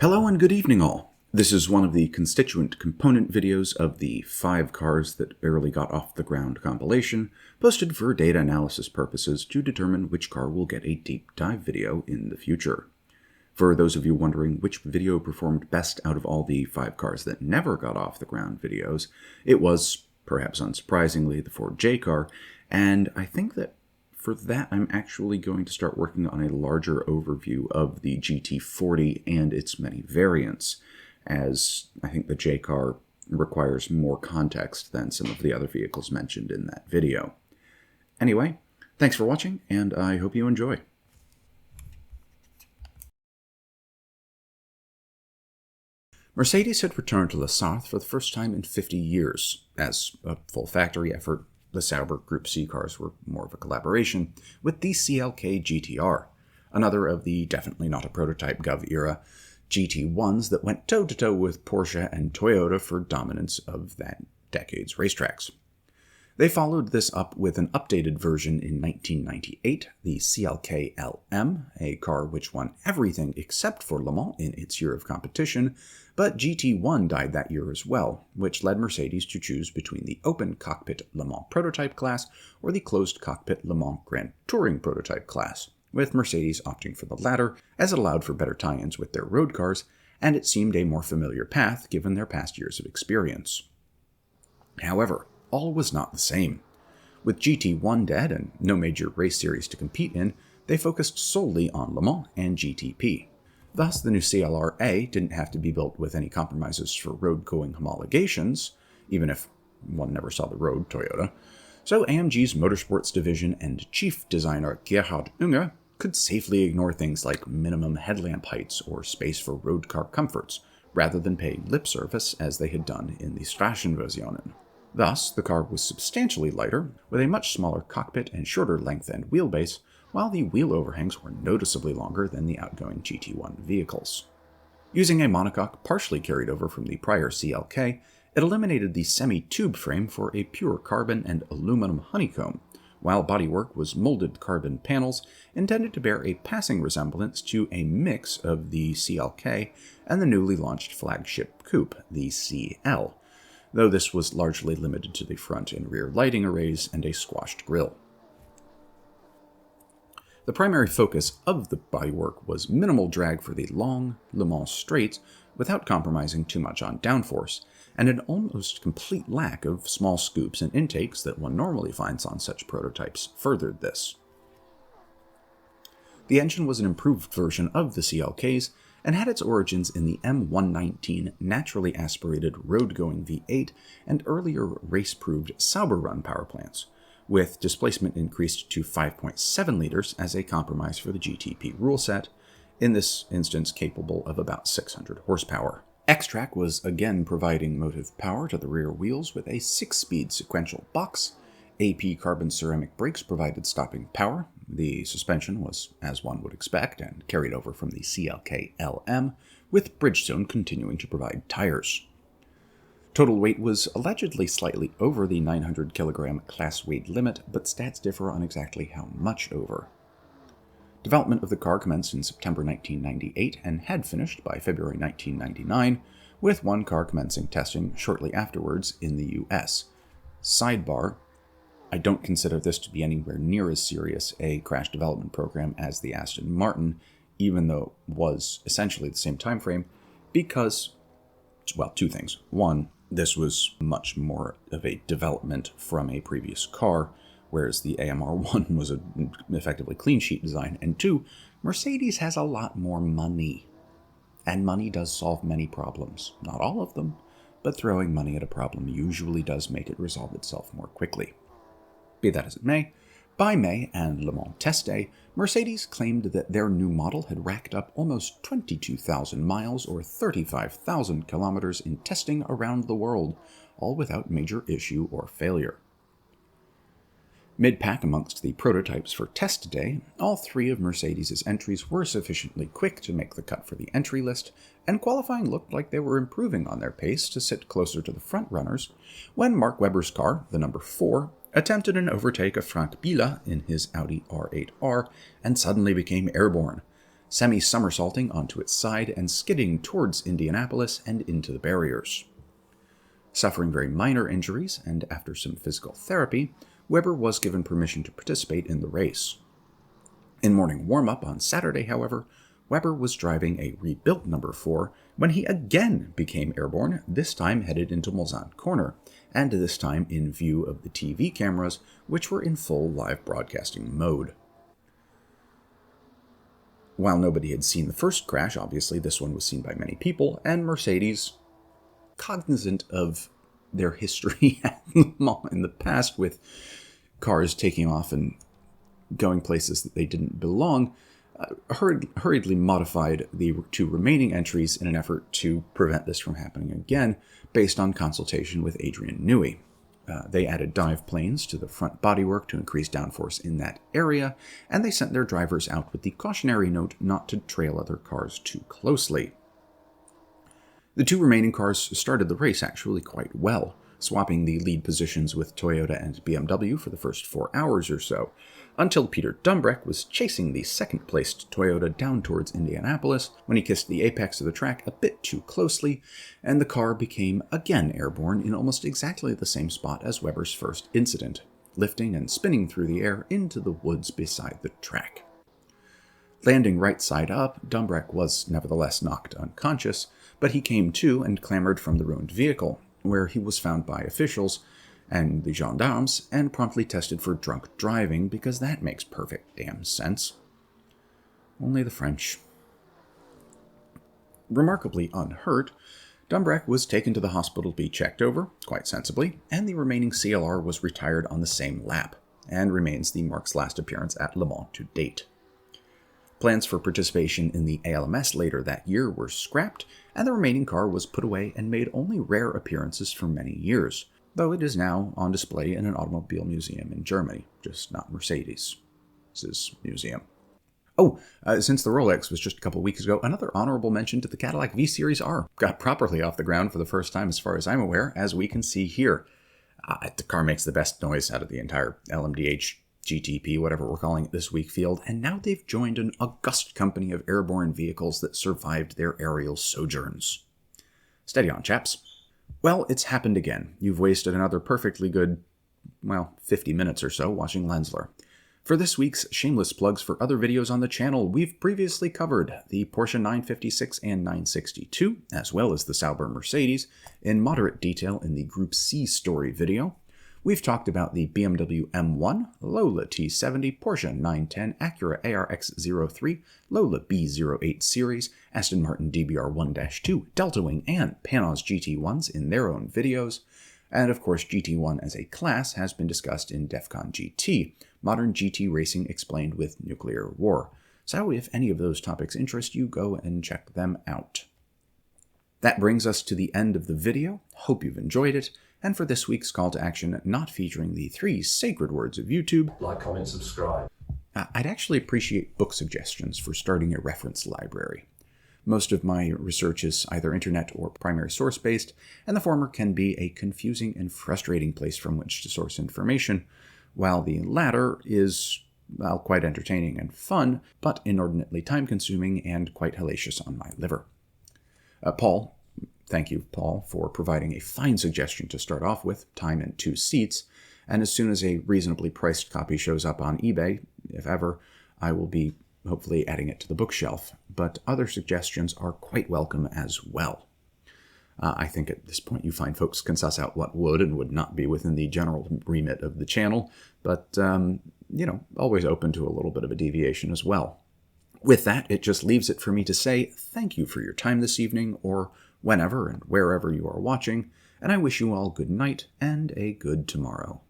Hello and good evening all. This is one of the constituent component videos of the 5 cars that barely got off the ground compilation, posted for data analysis purposes to determine which car will get a deep dive video in the future. For those of you wondering which video performed best out of all the 5 cars that never got off the ground videos, it was, perhaps unsurprisingly, the Ford J car, and I think that for that, I'm actually going to start working on a larger overview of the GT40 and its many variants, as I think the J car requires more context than some of the other vehicles mentioned in that video. Anyway, thanks for watching, and I hope you enjoy. Mercedes had returned to Le Sarthe for the first time in 50 years, as a full factory effort. The Sauber Group C cars were more of a collaboration with the CLK GTR, another of the definitely not a prototype Gov era GT1s that went toe-to-toe with Porsche and Toyota for dominance of that decade's racetracks. They followed this up with an updated version in 1998, the CLK LM, a car which won everything except for Le Mans in its year of competition, but GT1 died that year as well, which led Mercedes to choose between the open cockpit Le Mans prototype class or the closed cockpit Le Mans Grand Touring prototype class, with Mercedes opting for the latter as it allowed for better tie-ins with their road cars, and it seemed a more familiar path given their past years of experience. However, all was not the same. With GT1 dead and no major race series to compete in, they focused solely on Le Mans and GTP. Thus, the new CLR-A didn't have to be built with any compromises for road-going homologations, even if one never saw the road, Toyota. So AMG's motorsports division and chief designer Gerhard Unger could safely ignore things like minimum headlamp heights or space for road car comforts, rather than pay lip service as they had done in the Straßenversionen. Thus, the car was substantially lighter, with a much smaller cockpit and shorter length and wheelbase, while the wheel overhangs were noticeably longer than the outgoing GT1 vehicles. Using a monocoque partially carried over from the prior CLK, it eliminated the semi-tube frame for a pure carbon and aluminum honeycomb, while bodywork was molded carbon panels intended to bear a passing resemblance to a mix of the CLK and the newly launched flagship coupe, the CL, though this was largely limited to the front and rear lighting arrays and a squashed grille. The primary focus of the bodywork was minimal drag for the long Le Mans straights without compromising too much on downforce, and an almost complete lack of small scoops and intakes that one normally finds on such prototypes furthered this. The engine was an improved version of the CLKs and had its origins in the M119 naturally aspirated road-going V8 and earlier race-proved Sauber run power plants, with displacement increased to 5.7 liters as a compromise for the GTP rule set, in this instance capable of about 600 horsepower. X-Track was again providing motive power to the rear wheels with a 6-speed sequential box. AP carbon ceramic brakes provided stopping power. The suspension was, as one would expect, and carried over from the CLK LM, with Bridgestone continuing to provide tires. Total weight was allegedly slightly over the 900 kilogram class weight limit, but stats differ on exactly how much over. Development of the car commenced in September 1998 and had finished by February 1999, with one car commencing testing shortly afterwards in the US. Sidebar: I don't consider this to be anywhere near as serious a crash development program as the Aston Martin, even though it was essentially the same time frame, because, well, two things. One, this was much more of a development from a previous car, whereas the AMR1 was an effectively clean sheet design. And two, Mercedes has a lot more money. And money does solve many problems. Not all of them, but throwing money at a problem usually does make it resolve itself more quickly. Be that as it may, by May and Le Mans test day, Mercedes claimed that their new model had racked up almost 22,000 miles or 35,000 kilometers in testing around the world, all without major issue or failure. Mid-pack amongst the prototypes for test day, all 3 of Mercedes' entries were sufficiently quick to make the cut for the entry list, and qualifying looked like they were improving on their pace to sit closer to the front runners, when Mark Webber's car, the number 4, attempted an overtake of Frank Biela in his Audi R8R and suddenly became airborne, semi-somersaulting onto its side and skidding towards Indianapolis and into the barriers. Suffering very minor injuries, and after some physical therapy, Webber was given permission to participate in the race. In morning warm-up on Saturday, however, Webber was driving a rebuilt number 4 when he again became airborne, this time headed into Mulsanne Corner, and this time in view of the TV cameras, which were in full live broadcasting mode. While nobody had seen the first crash, obviously this one was seen by many people, and Mercedes, cognizant of their history in the past with cars taking off and going places that they didn't belong, hurriedly modified the 2 remaining entries in an effort to prevent this from happening again, based on consultation with Adrian Newey. They added dive planes to the front bodywork to increase downforce in that area, and they sent their drivers out with the cautionary note not to trail other cars too closely. The 2 remaining cars started the race actually quite well, swapping the lead positions with Toyota and BMW for the first 4 hours or so, until Peter Dumbreck was chasing the second-placed Toyota down towards Indianapolis when he kissed the apex of the track a bit too closely, and the car became again airborne in almost exactly the same spot as Webber's first incident, lifting and spinning through the air into the woods beside the track. Landing right side up, Dumbreck was nevertheless knocked unconscious, but he came to and clambered from the ruined vehicle, where he was found by officials and the gendarmes and promptly tested for drunk driving, because that makes perfect damn sense. Only the French. Remarkably unhurt, Dumbreck was taken to the hospital to be checked over, quite sensibly, and the remaining CLR was retired on the same lap, and remains the Marque's last appearance at Le Mans to date. Plans for participation in the ALMS later that year were scrapped, and the remaining car was put away and made only rare appearances for many years, though it is now on display in an automobile museum in Germany, just not Mercedes' museum. Since the Rolex was just a couple weeks ago, another honorable mention to the Cadillac V-Series R got properly off the ground for the first time as far as I'm aware, as we can see here. The car makes the best noise out of the entire LMDH GTP, whatever we're calling it this week, field, and now they've joined an august company of airborne vehicles that survived their aerial sojourns. Steady on, chaps. Well, it's happened again. You've wasted another perfectly good, 50 minutes or so watching Lenzler. For this week's shameless plugs for other videos on the channel, we've previously covered the Porsche 956 and 962, as well as the Sauber Mercedes, in moderate detail in the Group C story video. We've talked about the BMW M1, Lola T70, Porsche 910, Acura ARX03, Lola B08 series, Aston Martin DBR1-2, Delta Wing, and Panoz GT1s in their own videos. And of course, GT1 as a class has been discussed in DEFCON GT, Modern GT Racing Explained with Nuclear War. So if any of those topics interest you, go and check them out. That brings us to the end of the video. Hope you've enjoyed it. And for this week's call to action, not featuring the 3 sacred words of YouTube, like, comment, subscribe. I'd actually appreciate book suggestions for starting a reference library. Most of my research is either internet or primary source based, and the former can be a confusing and frustrating place from which to source information, while the latter is, quite entertaining and fun, but inordinately time consuming and quite hellacious on my liver. Thank you, Paul, for providing a fine suggestion to start off with, Time and 2 Seats, and as soon as a reasonably priced copy shows up on eBay, if ever, I will be hopefully adding it to the bookshelf, but other suggestions are quite welcome as well. I think at this point you find folks can suss out what would and would not be within the general remit of the channel, but, always open to a little bit of a deviation as well. With that, it just leaves it for me to say thank you for your time this evening, or whenever and wherever you are watching, and I wish you all good night and a good tomorrow.